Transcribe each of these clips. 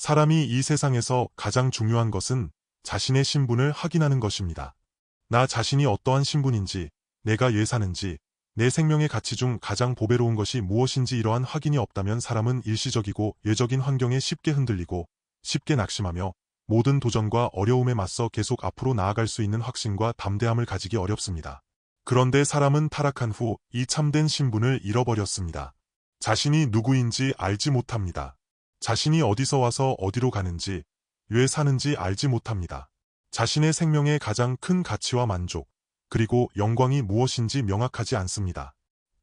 사람이 이 세상에서 가장 중요한 것은 자신의 신분을 확인하는 것입니다. 나 자신이 어떠한 신분인지, 내가 왜 사는지, 내 생명의 가치 중 가장 보배로운 것이 무엇인지 이러한 확인이 없다면 사람은 일시적이고 예적인 환경에 쉽게 흔들리고 쉽게 낙심하며 모든 도전과 어려움에 맞서 계속 앞으로 나아갈 수 있는 확신과 담대함을 가지기 어렵습니다. 그런데 사람은 타락한 후 이 참된 신분을 잃어버렸습니다. 자신이 누구인지 알지 못합니다. 자신이 어디서 와서 어디로 가는지, 왜 사는지 알지 못합니다. 자신의 생명의 가장 큰 가치와 만족, 그리고 영광이 무엇인지 명확하지 않습니다.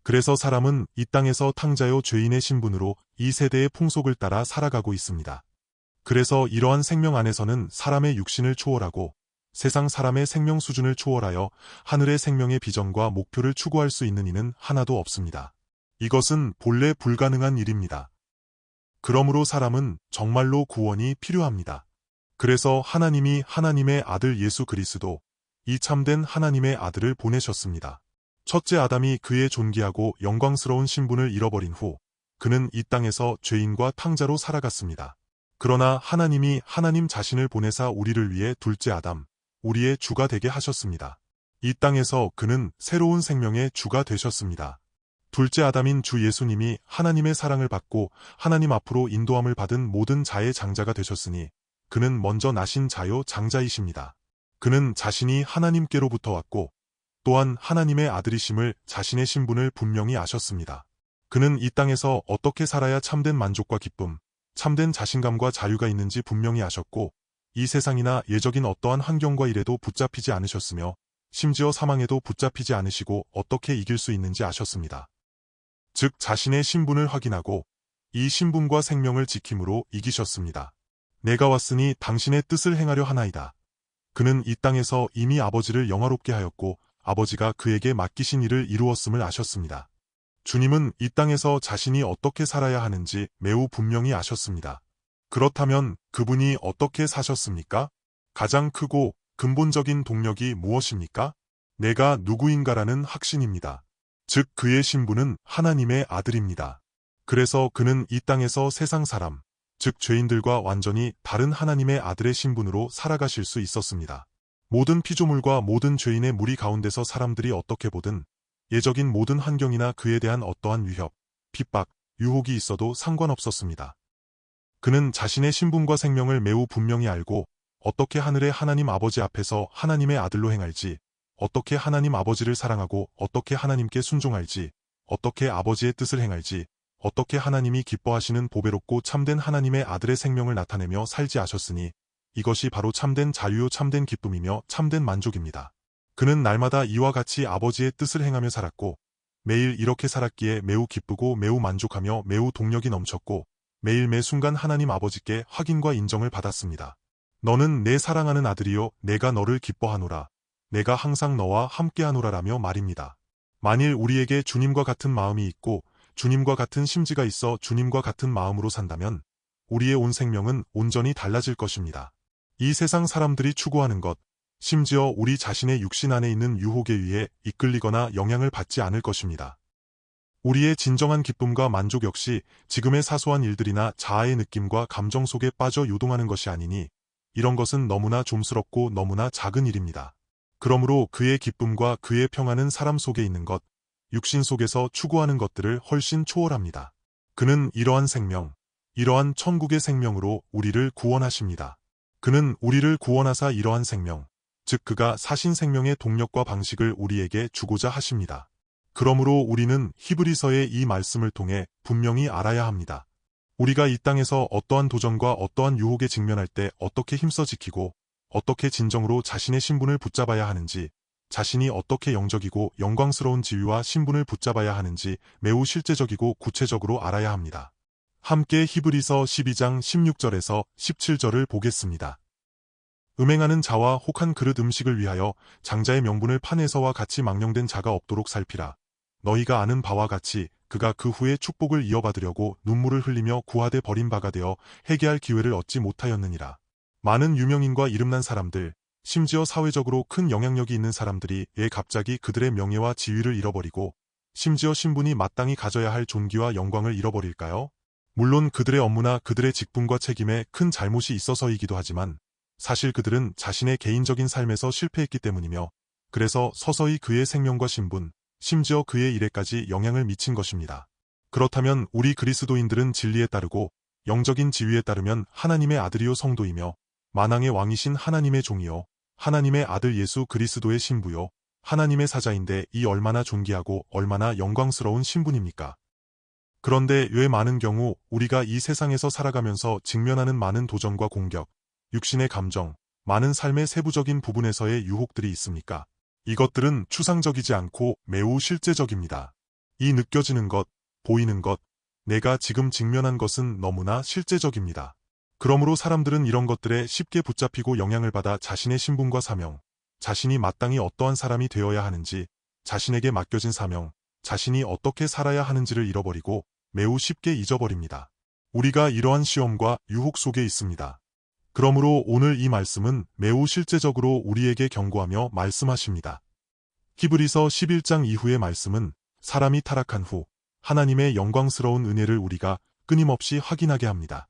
그래서 사람은 이 땅에서 탕자요 죄인의 신분으로 이 세대의 풍속을 따라 살아가고 있습니다. 그래서 이러한 생명 안에서는 사람의 육신을 초월하고 세상 사람의 생명 수준을 초월하여 하늘의 생명의 비전과 목표를 추구할 수 있는 이는 하나도 없습니다. 이것은 본래 불가능한 일입니다. 그러므로 사람은 정말로 구원이 필요합니다. 그래서 하나님이 하나님의 아들 예수 그리스도, 이 참된 하나님의 아들을 보내셨습니다. 첫째 아담이 그의 존귀하고 영광스러운 신분을 잃어버린 후 그는 이 땅에서 죄인과 탕자로 살아갔습니다. 그러나 하나님이 하나님 자신을 보내사 우리를 위해 둘째 아담, 우리의 주가 되게 하셨습니다. 이 땅에서 그는 새로운 생명의 주가 되셨습니다. 둘째 아담인 주 예수님이 하나님의 사랑을 받고 하나님 앞으로 인도함을 받은 모든 자의 장자가 되셨으니 그는 먼저 나신 자요 장자이십니다. 그는 자신이 하나님께로부터 왔고 또한 하나님의 아들이심을 자신의 신분을 분명히 아셨습니다. 그는 이 땅에서 어떻게 살아야 참된 만족과 기쁨, 참된 자신감과 자유가 있는지 분명히 아셨고 이 세상이나 예적인 어떠한 환경과 일에도 붙잡히지 않으셨으며 심지어 사망에도 붙잡히지 않으시고 어떻게 이길 수 있는지 아셨습니다. 즉 자신의 신분을 확인하고 이 신분과 생명을 지킴으로 이기셨습니다. 내가 왔으니 당신의 뜻을 행하려 하나이다. 그는 이 땅에서 이미 아버지를 영화롭게 하였고 아버지가 그에게 맡기신 일을 이루었음을 아셨습니다. 주님은 이 땅에서 자신이 어떻게 살아야 하는지 매우 분명히 아셨습니다. 그렇다면 그분이 어떻게 사셨습니까? 가장 크고 근본적인 동력이 무엇입니까? 내가 누구인가라는 확신입니다. 즉 그의 신분은 하나님의 아들입니다. 그래서 그는 이 땅에서 세상 사람, 즉 죄인들과 완전히 다른 하나님의 아들의 신분으로 살아가실 수 있었습니다. 모든 피조물과 모든 죄인의 무리 가운데서 사람들이 어떻게 보든 예적인 모든 환경이나 그에 대한 어떠한 위협, 핍박, 유혹이 있어도 상관없었습니다. 그는 자신의 신분과 생명을 매우 분명히 알고 어떻게 하늘의 하나님 아버지 앞에서 하나님의 아들로 행할지, 어떻게 하나님 아버지를 사랑하고 어떻게 하나님께 순종할지, 어떻게 아버지의 뜻을 행할지, 어떻게 하나님이 기뻐하시는 보배롭고 참된 하나님의 아들의 생명을 나타내며 살지 아셨으니 이것이 바로 참된 자유요 참된 기쁨이며 참된 만족입니다. 그는 날마다 이와 같이 아버지의 뜻을 행하며 살았고 매일 이렇게 살았기에 매우 기쁘고 매우 만족하며 매우 동력이 넘쳤고 매일 매 순간 하나님 아버지께 확인과 인정을 받았습니다. 너는 내 사랑하는 아들이요 내가 너를 기뻐하노라. 내가 항상 너와 함께하노라라며 말입니다. 만일 우리에게 주님과 같은 마음이 있고 주님과 같은 심지가 있어 주님과 같은 마음으로 산다면 우리의 온 생명은 온전히 달라질 것입니다. 이 세상 사람들이 추구하는 것, 심지어 우리 자신의 육신 안에 있는 유혹에 의해 이끌리거나 영향을 받지 않을 것입니다. 우리의 진정한 기쁨과 만족 역시 지금의 사소한 일들이나 자아의 느낌과 감정 속에 빠져 요동하는 것이 아니니 이런 것은 너무나 좀스럽고 너무나 작은 일입니다. 그러므로 그의 기쁨과 그의 평안은 사람 속에 있는 것, 육신 속에서 추구하는 것들을 훨씬 초월합니다. 그는 이러한 생명, 이러한 천국의 생명으로 우리를 구원하십니다. 그는 우리를 구원하사 이러한 생명, 즉 그가 사신 생명의 동력과 방식을 우리에게 주고자 하십니다. 그러므로 우리는 히브리서의 이 말씀을 통해 분명히 알아야 합니다. 우리가 이 땅에서 어떠한 도전과 어떠한 유혹에 직면할 때 어떻게 힘써 지키고 어떻게 진정으로 자신의 신분을 붙잡아야 하는지, 자신이 어떻게 영적이고 영광스러운 지위와 신분을 붙잡아야 하는지 매우 실제적이고 구체적으로 알아야 합니다. 함께 히브리서 12장 16절에서 17절을 보겠습니다. 음행하는 자와 혹한 그릇 음식을 위하여 장자의 명분을 판에서와 같이 망령된 자가 없도록 살피라. 너희가 아는 바와 같이 그가 그 후에 축복을 이어받으려고 눈물을 흘리며 구하되 버린 바가 되어 회개할 기회를 얻지 못하였느니라. 많은 유명인과 이름난 사람들, 심지어 사회적으로 큰 영향력이 있는 사람들이 왜 갑자기 그들의 명예와 지위를 잃어버리고 심지어 신분이 마땅히 가져야 할 존귀와 영광을 잃어버릴까요? 물론 그들의 업무나 그들의 직분과 책임에 큰 잘못이 있어서이기도 하지만 사실 그들은 자신의 개인적인 삶에서 실패했기 때문이며 그래서 서서히 그의 생명과 신분, 심지어 그의 일에까지 영향을 미친 것입니다. 그렇다면 우리 그리스도인들은 진리에 따르고 영적인 지위에 따르면 하나님의 아들이요 성도이며 만왕의 왕이신 하나님의 종이요 하나님의 아들 예수 그리스도의 신부요 하나님의 사자인데 이 얼마나 존귀하고 얼마나 영광스러운 신분입니까? 그런데 왜 많은 경우 우리가 이 세상에서 살아가면서 직면하는 많은 도전과 공격, 육신의 감정, 많은 삶의 세부적인 부분에서의 유혹들이 있습니까? 이것들은 추상적이지 않고 매우 실제적입니다. 이 느껴지는 것, 보이는 것, 내가 지금 직면한 것은 너무나 실제적입니다. 그러므로 사람들은 이런 것들에 쉽게 붙잡히고 영향을 받아 자신의 신분과 사명, 자신이 마땅히 어떠한 사람이 되어야 하는지, 자신에게 맡겨진 사명, 자신이 어떻게 살아야 하는지를 잃어버리고 매우 쉽게 잊어버립니다. 우리가 이러한 시험과 유혹 속에 있습니다. 그러므로 오늘 이 말씀은 매우 실제적으로 우리에게 경고하며 말씀하십니다. 히브리서 11장 이후의 말씀은 사람이 타락한 후 하나님의 영광스러운 은혜를 우리가 끊임없이 확인하게 합니다.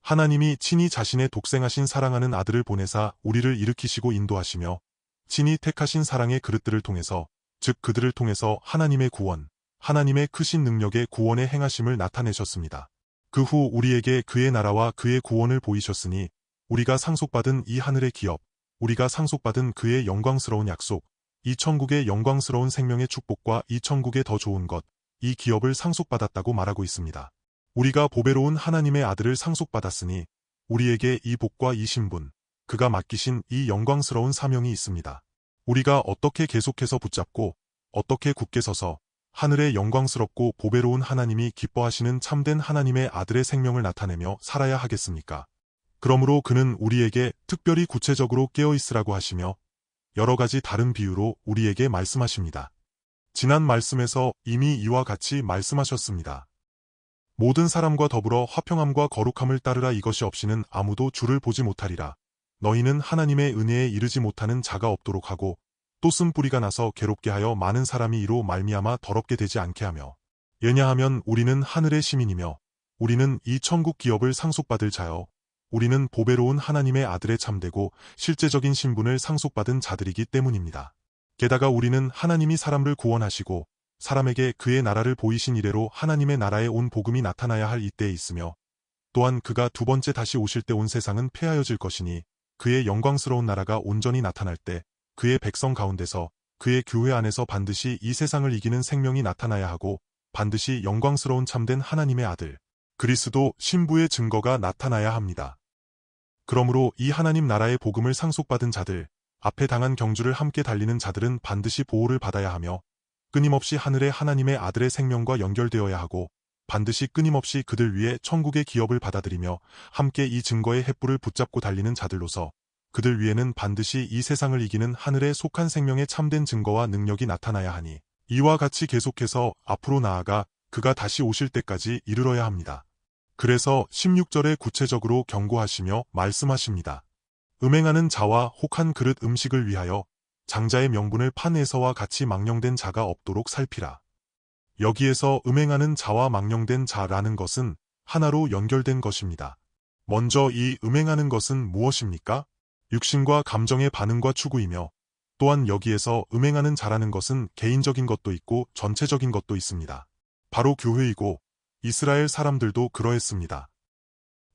하나님이 친히 자신의 독생하신 사랑하는 아들을 보내사 우리를 일으키시고 인도하시며 친히 택하신 사랑의 그릇들을 통해서 즉 그들을 통해서 하나님의 구원, 하나님의 크신 능력의 구원의 행하심을 나타내셨습니다. 그 후 우리에게 그의 나라와 그의 구원을 보이셨으니 우리가 상속받은 이 하늘의 기업, 우리가 상속받은 그의 영광스러운 약속, 이 천국의 영광스러운 생명의 축복과 이 천국의 더 좋은 것, 이 기업을 상속받았다고 말하고 있습니다. 우리가 보배로운 하나님의 아들을 상속받았으니 우리에게 이 복과 이 신분, 그가 맡기신 이 영광스러운 사명이 있습니다. 우리가 어떻게 계속해서 붙잡고 어떻게 굳게 서서 하늘의 영광스럽고 보배로운 하나님이 기뻐하시는 참된 하나님의 아들의 생명을 나타내며 살아야 하겠습니까? 그러므로 그는 우리에게 특별히 구체적으로 깨어있으라고 하시며 여러 가지 다른 비유로 우리에게 말씀하십니다. 지난 말씀에서 이미 이와 같이 말씀하셨습니다. 모든 사람과 더불어 화평함과 거룩함을 따르라 이것이 없이는 아무도 주를 보지 못하리라. 너희는 하나님의 은혜에 이르지 못하는 자가 없도록 하고 또 쓴뿌리가 나서 괴롭게 하여 많은 사람이 이로 말미암아 더럽게 되지 않게 하며 왜냐하면 우리는 하늘의 시민이며 우리는 이 천국 기업을 상속받을 자여 우리는 보배로운 하나님의 아들의 참되고 실제적인 신분을 상속받은 자들이기 때문입니다. 게다가 우리는 하나님이 사람을 구원하시고 사람에게 그의 나라를 보이신 이래로 하나님의 나라에 온 복음이 나타나야 할 이때에 있으며 또한 그가 두 번째 다시 오실 때 온 세상은 폐하여질 것이니 그의 영광스러운 나라가 온전히 나타날 때 그의 백성 가운데서 그의 교회 안에서 반드시 이 세상을 이기는 생명이 나타나야 하고 반드시 영광스러운 참된 하나님의 아들 그리스도 신부의 증거가 나타나야 합니다. 그러므로 이 하나님 나라의 복음을 상속받은 자들, 앞에 당한 경주를 함께 달리는 자들은 반드시 보호를 받아야 하며 끊임없이 하늘의 하나님의 아들의 생명과 연결되어야 하고 반드시 끊임없이 그들 위해 천국의 기업을 받아들이며 함께 이 증거의 횃불을 붙잡고 달리는 자들로서 그들 위에는 반드시 이 세상을 이기는 하늘에 속한 생명의 참된 증거와 능력이 나타나야 하니 이와 같이 계속해서 앞으로 나아가 그가 다시 오실 때까지 이르러야 합니다. 그래서 16절에 구체적으로 경고하시며 말씀하십니다. 음행하는 자와 혹한 그릇 음식을 위하여 장자의 명분을 판에서와 같이 망령된 자가 없도록 살피라. 여기에서 음행하는 자와 망령된 자라는 것은 하나로 연결된 것입니다. 먼저 이 음행하는 것은 무엇입니까? 육신과 감정의 반응과 추구이며 또한 여기에서 음행하는 자라는 것은 개인적인 것도 있고 전체적인 것도 있습니다. 바로 교회이고 이스라엘 사람들도 그러했습니다.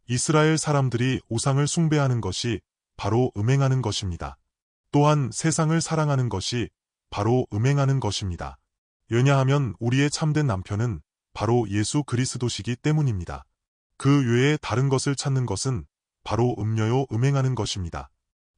이스라엘 사람들이 우상을 숭배하는 것이 바로 음행하는 것입니다. 또한 세상을 사랑하는 것이 바로 음행하는 것입니다. 왜냐하면 우리의 참된 남편은 바로 예수 그리스도시기 때문입니다. 그 외에 다른 것을 찾는 것은 바로 음녀요 음행하는 것입니다.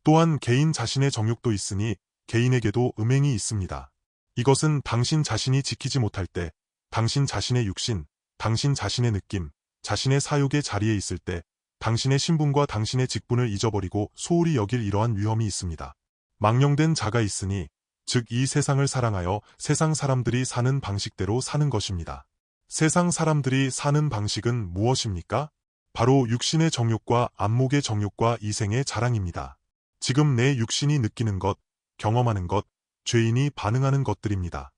또한 개인 자신의 정욕도 있으니 개인에게도 음행이 있습니다. 이것은 당신 자신이 지키지 못할 때, 당신 자신의 육신, 당신 자신의 느낌, 자신의 사욕의 자리에 있을 때, 당신의 신분과 당신의 직분을 잊어버리고 소홀히 여길 이러한 위험이 있습니다. 망령된 자가 있으니, 즉 이 세상을 사랑하여 세상 사람들이 사는 방식대로 사는 것입니다. 세상 사람들이 사는 방식은 무엇입니까? 바로 육신의 정욕과 안목의 정욕과 이생의 자랑입니다. 지금 내 육신이 느끼는 것, 경험하는 것, 죄인이 반응하는 것들입니다.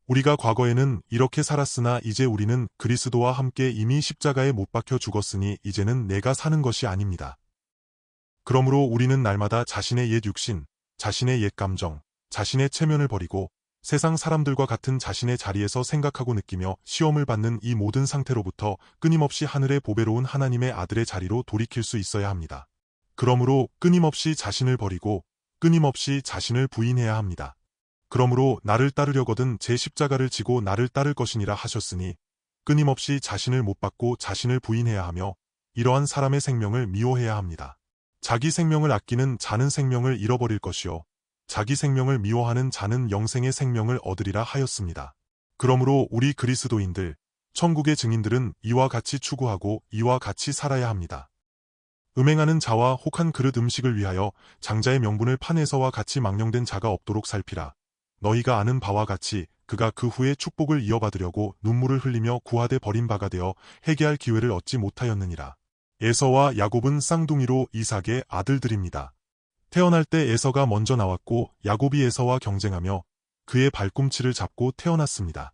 우리가 과거에는 이렇게 살았으나 이제 우리는 그리스도와 함께 이미 십자가에 못 박혀 죽었으니 이제는 내가 사는 것이 아닙니다. 그러므로 우리는 날마다 자신의 옛 육신, 자신의 옛 감정, 자신의 체면을 버리고 세상 사람들과 같은 자신의 자리에서 생각하고 느끼며 시험을 받는 이 모든 상태로부터 끊임없이 하늘의 보배로운 하나님의 아들의 자리로 돌이킬 수 있어야 합니다. 그러므로 끊임없이 자신을 버리고 끊임없이 자신을 부인해야 합니다. 그러므로 나를 따르려거든 제 십자가를 지고 나를 따를 것이니라 하셨으니 끊임없이 자신을 못 받고 자신을 부인해야 하며 이러한 사람의 생명을 미워해야 합니다. 자기 생명을 아끼는 자는 생명을 잃어버릴 것이요 자기 생명을 미워하는 자는 영생의 생명을 얻으리라 하였습니다. 그러므로 우리 그리스도인들, 천국의 증인들은 이와 같이 추구하고 이와 같이 살아야 합니다. 음행하는 자와 혹한 그릇 음식을 위하여 장자의 명분을 판에서와 같이 망령된 자가 없도록 살피라. 너희가 아는 바와 같이 그가 그 후에 축복을 이어받으려고 눈물을 흘리며 구하되 버린 바가 되어 회개할 기회를 얻지 못하였느니라. 에서와 야곱은 쌍둥이로 이삭의 아들들입니다. 태어날 때 에서가 먼저 나왔고 야곱이 에서와 경쟁하며 그의 발꿈치를 잡고 태어났습니다.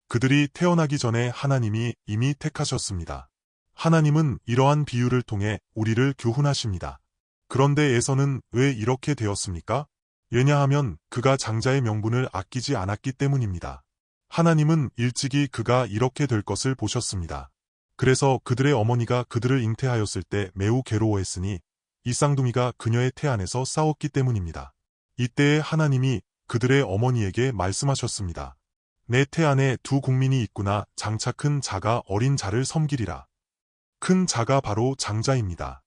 그들이 태어나기 전에 하나님이 이미 택하셨습니다. 하나님은 이러한 비유를 통해 우리를 교훈하십니다. 그런데 에서는 왜 이렇게 되었습니까? 왜냐하면 그가 장자의 명분을 아끼지 않았기 때문입니다. 하나님은 일찍이 그가 이렇게 될 것을 보셨습니다. 그래서 그들의 어머니가 그들을 잉태하였을 때 매우 괴로워했으니 이 쌍둥이가 그녀의 태 안에서 싸웠기 때문입니다. 이때에 하나님이 그들의 어머니에게 말씀하셨습니다. 내 태 안에 두 국민이 있구나. 장차 큰 자가 어린 자를 섬기리라. 큰 자가 바로 장자입니다.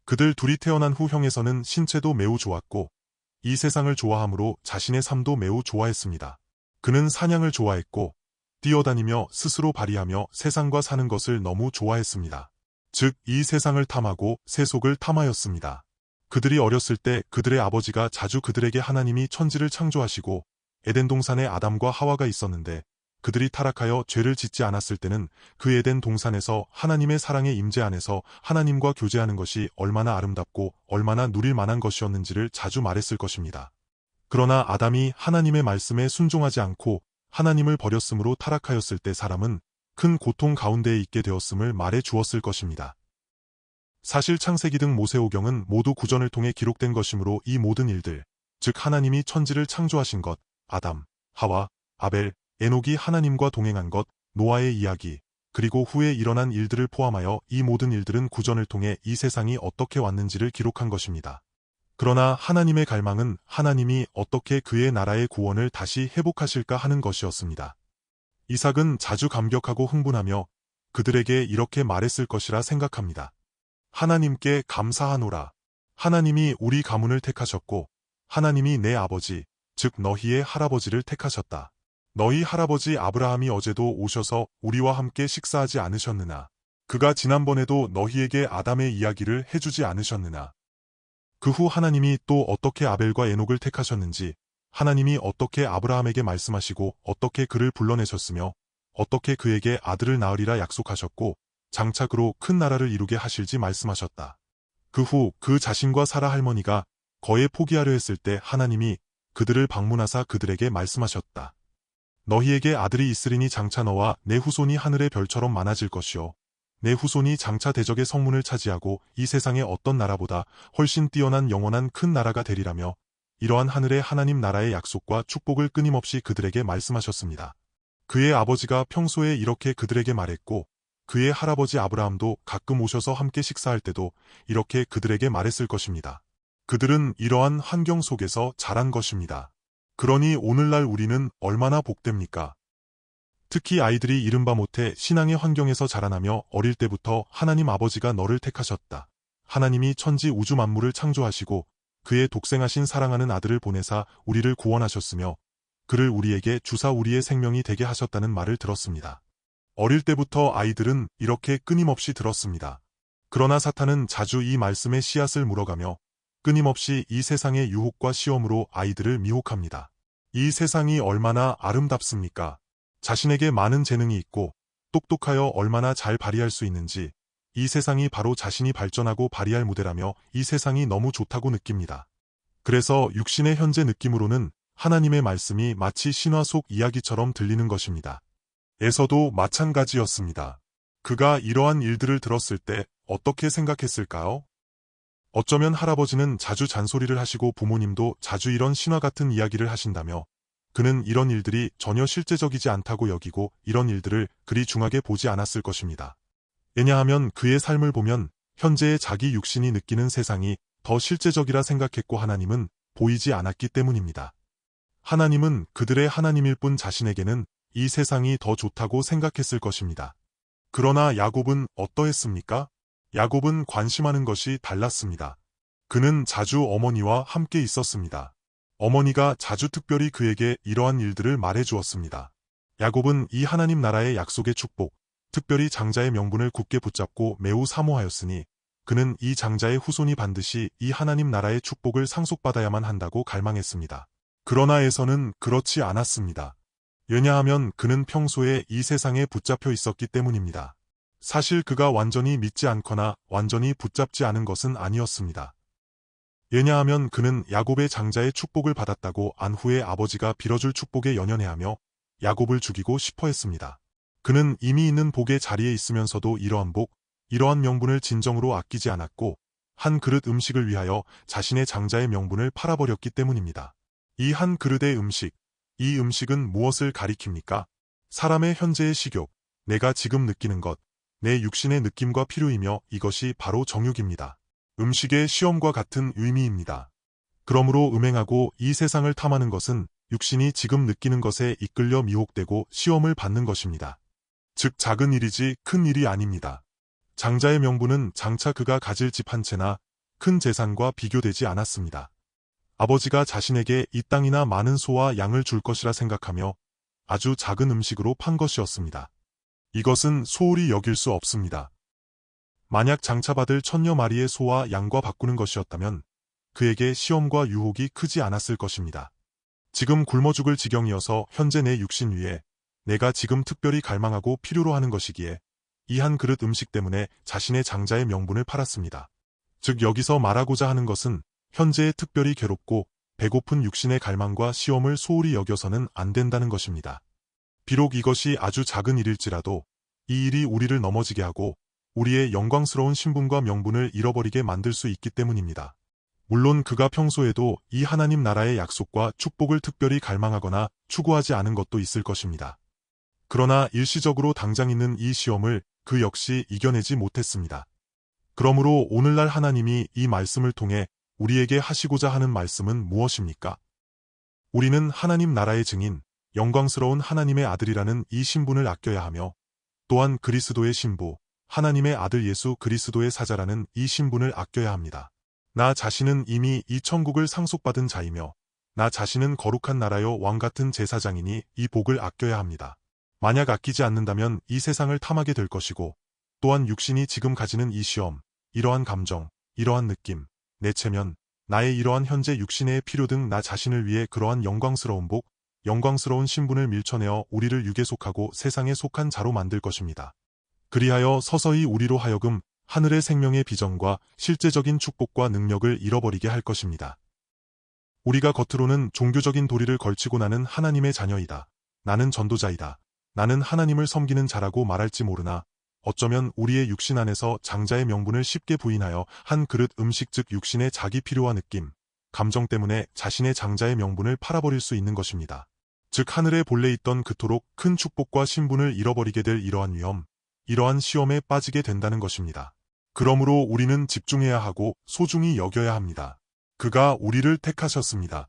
그들 둘이 태어난 후 형에서는 신체도 매우 좋았고 이 세상을 좋아하므로 자신의 삶도 매우 좋아했습니다. 그는 사냥을 좋아했고 뛰어다니며 스스로 발휘하며 세상과 사는 것을 너무 좋아했습니다. 즉, 이 세상을 탐하고 세속을 탐하였습니다. 그들이 어렸을 때 그들의 아버지가 자주 그들에게 하나님이 천지를 창조하시고 에덴 동산에 아담과 하와가 있었는데 그들이 타락하여 죄를 짓지 않았을 때는 그 에덴 동산에서 하나님의 사랑의 임재 안에서 하나님과 교제하는 것이 얼마나 아름답고 얼마나 누릴 만한 것이었는지를 자주 말했을 것입니다. 그러나 아담이 하나님의 말씀에 순종하지 않고 하나님을 버렸으므로 타락하였을 때 사람은 큰 고통 가운데에 있게 되었음을 말해 주었을 것입니다. 사실 창세기 등 모세오경은 모두 구전을 통해 기록된 것이므로 이 모든 일들, 즉 하나님이 천지를 창조하신 것, 아담, 하와, 아벨, 에녹이 하나님과 동행한 것, 노아의 이야기, 그리고 후에 일어난 일들을 포함하여 이 모든 일들은 구전을 통해 이 세상이 어떻게 왔는지를 기록한 것입니다. 그러나 하나님의 갈망은 하나님이 어떻게 그의 나라의 구원을 다시 회복하실까 하는 것이었습니다. 이삭은 자주 감격하고 흥분하며 그들에게 이렇게 말했을 것이라 생각합니다. 하나님께 감사하노라. 하나님이 우리 가문을 택하셨고 하나님이 내 아버지, 즉 너희의 할아버지를 택하셨다. 너희 할아버지 아브라함이 어제도 오셔서 우리와 함께 식사하지 않으셨느냐. 그가 지난번에도 너희에게 아담의 이야기를 해주지 않으셨느냐. 그 후 하나님이 또 어떻게 아벨과 에녹을 택하셨는지, 하나님이 어떻게 아브라함에게 말씀하시고 어떻게 그를 불러내셨으며 어떻게 그에게 아들을 낳으리라 약속하셨고 장차 그로 큰 나라를 이루게 하실지 말씀하셨다. 그 후 그 자신과 사라 할머니가 거에 포기하려 했을 때 하나님이 그들을 방문하사 그들에게 말씀하셨다. 너희에게 아들이 있으리니 장차 너와 내 후손이 하늘의 별처럼 많아질 것이요 내 후손이 장차 대적의 성문을 차지하고 이 세상의 어떤 나라보다 훨씬 뛰어난 영원한 큰 나라가 되리라며 이러한 하늘의 하나님 나라의 약속과 축복을 끊임없이 그들에게 말씀하셨습니다. 그의 아버지가 평소에 이렇게 그들에게 말했고 그의 할아버지 아브라함도 가끔 오셔서 함께 식사할 때도 이렇게 그들에게 말했을 것입니다. 그들은 이러한 환경 속에서 자란 것입니다. 그러니 오늘날 우리는 얼마나 복됩니까? 특히 아이들이 이른바 못해 신앙의 환경에서 자라나며 어릴 때부터 하나님 아버지가 너를 택하셨다. 하나님이 천지 우주 만물을 창조하시고 그의 독생하신 사랑하는 아들을 보내사 우리를 구원하셨으며 그를 우리에게 주사 우리의 생명이 되게 하셨다는 말을 들었습니다. 어릴 때부터 아이들은 이렇게 끊임없이 들었습니다. 그러나 사탄은 자주 이 말씀의 씨앗을 물어가며 끊임없이 이 세상의 유혹과 시험으로 아이들을 미혹합니다. 이 세상이 얼마나 아름답습니까? 자신에게 많은 재능이 있고 똑똑하여 얼마나 잘 발휘할 수 있는지 이 세상이 바로 자신이 발전하고 발휘할 무대라며 이 세상이 너무 좋다고 느낍니다. 그래서 육신의 현재 느낌으로는 하나님의 말씀이 마치 신화 속 이야기처럼 들리는 것입니다. 에서도 마찬가지였습니다. 그가 이러한 일들을 들었을 때 어떻게 생각했을까요? 어쩌면 할아버지는 자주 잔소리를 하시고 부모님도 자주 이런 신화 같은 이야기를 하신다며 그는 이런 일들이 전혀 실제적이지 않다고 여기고 이런 일들을 그리 중하게 보지 않았을 것입니다. 왜냐하면 그의 삶을 보면 현재의 자기 육신이 느끼는 세상이 더 실제적이라 생각했고 하나님은 보이지 않았기 때문입니다. 하나님은 그들의 하나님일 뿐 자신에게는 이 세상이 더 좋다고 생각했을 것입니다. 그러나 야곱은 어떠했습니까? 야곱은 관심하는 것이 달랐습니다. 그는 자주 어머니와 함께 있었습니다. 어머니가 자주 특별히 그에게 이러한 일들을 말해주었습니다. 야곱은 이 하나님 나라의 약속의 축복, 특별히 장자의 명분을 굳게 붙잡고 매우 사모하였으니 그는 이 장자의 후손이 반드시 이 하나님 나라의 축복을 상속받아야만 한다고 갈망했습니다. 그러나 에서는 그렇지 않았습니다. 왜냐하면 그는 평소에 이 세상에 붙잡혀 있었기 때문입니다. 사실 그가 완전히 믿지 않거나 완전히 붙잡지 않은 것은 아니었습니다. 왜냐하면 그는 야곱의 장자의 축복을 받았다고 안 후에 아버지가 빌어줄 축복에 연연해하며 야곱을 죽이고 싶어 했습니다. 그는 이미 있는 복의 자리에 있으면서도 이러한 복, 이러한 명분을 진정으로 아끼지 않았고 한 그릇 음식을 위하여 자신의 장자의 명분을 팔아버렸기 때문입니다. 이 한 그릇의 음식, 이 음식은 무엇을 가리킵니까? 사람의 현재의 식욕, 내가 지금 느끼는 것, 내 육신의 느낌과 필요이며 이것이 바로 정욕입니다. 음식의 시험과 같은 의미입니다. 그러므로 음행하고 이 세상을 탐하는 것은 육신이 지금 느끼는 것에 이끌려 미혹되고 시험을 받는 것입니다. 즉 작은 일이지 큰 일이 아닙니다. 장자의 명분은 장차 그가 가질 집 한 채나 큰 재산과 비교되지 않았습니다. 아버지가 자신에게 이 땅이나 많은 소와 양을 줄 것이라 생각하며 아주 작은 음식으로 판 것이었습니다. 이것은 소홀히 여길 수 없습니다. 만약 장차 받을 1000여 마리의 소와 양과 바꾸는 것이었다면 그에게 시험과 유혹이 크지 않았을 것입니다. 지금 굶어 죽을 지경이어서 현재 내 육신 위에 내가 지금 특별히 갈망하고 필요로 하는 것이기에 이 한 그릇 음식 때문에 자신의 장자의 명분을 팔았습니다. 즉 여기서 말하고자 하는 것은 현재에 특별히 괴롭고 배고픈 육신의 갈망과 시험을 소홀히 여겨서는 안 된다는 것입니다. 비록 이것이 아주 작은 일일지라도 이 일이 우리를 넘어지게 하고 우리의 영광스러운 신분과 명분을 잃어버리게 만들 수 있기 때문입니다. 물론 그가 평소에도 이 하나님 나라의 약속과 축복을 특별히 갈망하거나 추구하지 않은 것도 있을 것입니다. 그러나 일시적으로 당장 있는 이 시험을 그 역시 이겨내지 못했습니다. 그러므로 오늘날 하나님이 이 말씀을 통해 우리에게 하시고자 하는 말씀은 무엇입니까? 우리는 하나님 나라의 증인, 영광스러운 하나님의 아들이라는 이 신분을 아껴야 하며 또한 그리스도의 신부, 하나님의 아들 예수 그리스도의 사자라는 이 신분을 아껴야 합니다. 나 자신은 이미 이 천국을 상속받은 자이며 나 자신은 거룩한 나라여 왕같은 제사장이니 이 복을 아껴야 합니다. 만약 아끼지 않는다면 이 세상을 탐하게 될 것이고 또한 육신이 지금 가지는 이 시험, 이러한 감정, 이러한 느낌, 내 체면, 나의 이러한 현재 육신의 필요 등 나 자신을 위해 그러한 영광스러운 복, 영광스러운 신분을 밀쳐내어 우리를 육에 속하고 세상에 속한 자로 만들 것입니다. 그리하여 서서히 우리로 하여금 하늘의 생명의 비전과 실제적인 축복과 능력을 잃어버리게 할 것입니다. 우리가 겉으로는 종교적인 도리를 걸치고 나는 하나님의 자녀이다. 나는 전도자이다. 나는 하나님을 섬기는 자라고 말할지 모르나 어쩌면 우리의 육신 안에서 장자의 명분을 쉽게 부인하여 한 그릇 음식 즉 육신의 자기 필요와 느낌, 감정 때문에 자신의 장자의 명분을 팔아버릴 수 있는 것입니다. 즉 하늘에 본래 있던 그토록 큰 축복과 신분을 잃어버리게 될 이러한 위험, 이러한 시험에 빠지게 된다는 것입니다. 그러므로 우리는 집중해야 하고 소중히 여겨야 합니다. 그가 우리를 택하셨습니다.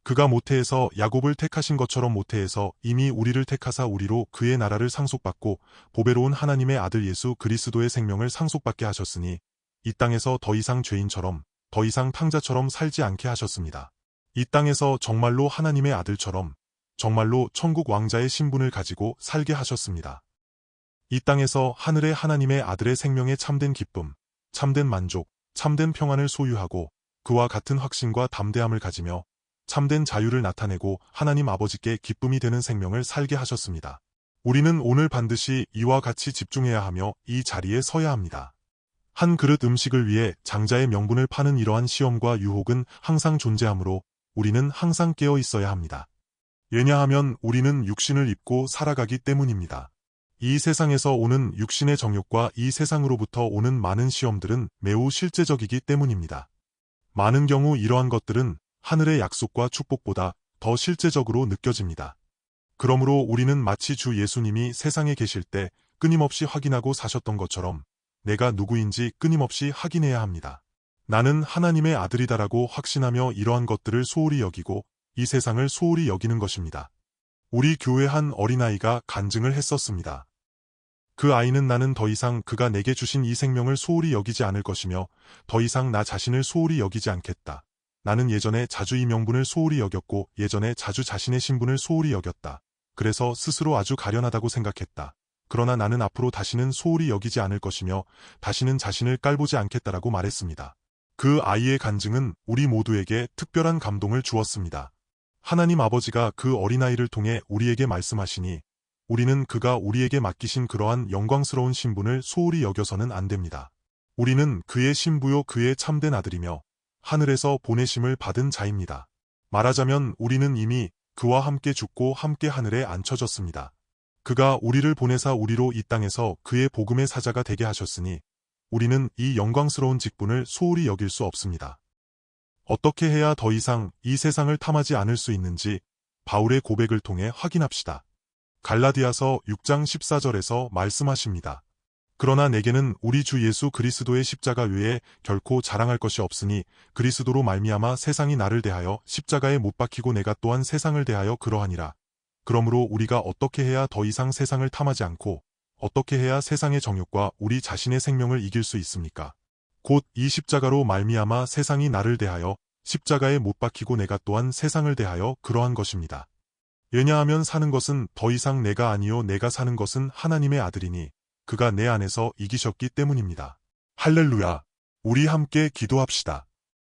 그가 모태에서 야곱을 택하신 것처럼 모태에서 이미 우리를 택하사 우리로 그의 나라를 상속받고 보배로운 하나님의 아들 예수 그리스도의 생명을 상속받게 하셨으니 이 땅에서 더 이상 죄인처럼 더 이상 탕자처럼 살지 않게 하셨습니다. 이 땅에서 정말로 하나님의 아들처럼 정말로 천국 왕자의 신분을 가지고 살게 하셨습니다. 이 땅에서 하늘의 하나님의 아들의 생명에 참된 기쁨, 참된 만족, 참된 평안을 소유하고 그와 같은 확신과 담대함을 가지며 참된 자유를 나타내고 하나님 아버지께 기쁨이 되는 생명을 살게 하셨습니다. 우리는 오늘 반드시 이와 같이 집중해야 하며 이 자리에 서야 합니다. 한 그릇 음식을 위해 장자의 명분을 파는 이러한 시험과 유혹은 항상 존재하므로 우리는 항상 깨어 있어야 합니다. 왜냐하면 우리는 육신을 입고 살아가기 때문입니다. 이 세상에서 오는 육신의 정욕과 이 세상으로부터 오는 많은 시험들은 매우 실제적이기 때문입니다. 많은 경우 이러한 것들은 하늘의 약속과 축복보다 더 실제적으로 느껴집니다. 그러므로 우리는 마치 주 예수님이 세상에 계실 때 끊임없이 확인하고 사셨던 것처럼 내가 누구인지 끊임없이 확인해야 합니다. 나는 하나님의 아들이다라고 확신하며 이러한 것들을 소홀히 여기고 이 세상을 소홀히 여기는 것입니다. 우리 교회 한 어린아이가 간증을 했었습니다. 그 아이는 나는 더 이상 그가 내게 주신 이 생명을 소홀히 여기지 않을 것이며 더 이상 나 자신을 소홀히 여기지 않겠다. 나는 예전에 자주 이 명분을 소홀히 여겼고 예전에 자주 자신의 신분을 소홀히 여겼다. 그래서 스스로 아주 가련하다고 생각했다. 그러나 나는 앞으로 다시는 소홀히 여기지 않을 것이며 다시는 자신을 깔보지 않겠다라고 말했습니다. 그 아이의 간증은 우리 모두에게 특별한 감동을 주었습니다. 하나님 아버지가 그 어린아이를 통해 우리에게 말씀하시니 우리는 그가 우리에게 맡기신 그러한 영광스러운 신분을 소홀히 여겨서는 안 됩니다. 우리는 그의 신부요 그의 참된 아들이며 하늘에서 보내심을 받은 자입니다. 말하자면 우리는 이미 그와 함께 죽고 함께 하늘에 앉혀졌습니다. 그가 우리를 보내사 우리로 이 땅에서 그의 복음의 사자가 되게 하셨으니 우리는 이 영광스러운 직분을 소홀히 여길 수 없습니다. 어떻게 해야 더 이상 이 세상을 탐하지 않을 수 있는지 바울의 고백을 통해 확인합시다. 갈라디아서 6장 14절에서 말씀하십니다. 그러나 내게는 우리 주 예수 그리스도의 십자가 외에 결코 자랑할 것이 없으니 그리스도로 말미암아 세상이 나를 대하여 십자가에 못 박히고 내가 또한 세상을 대하여 그러하니라. 그러므로 우리가 어떻게 해야 더 이상 세상을 탐하지 않고 어떻게 해야 세상의 정욕과 우리 자신의 생명을 이길 수 있습니까? 곧 이 십자가로 말미암아 세상이 나를 대하여 십자가에 못 박히고 내가 또한 세상을 대하여 그러한 것입니다. 왜냐하면 사는 것은 더 이상 내가 아니요 내가 사는 것은 하나님의 아들이니 그가 내 안에서 이기셨기 때문입니다. 할렐루야. 우리 함께 기도합시다.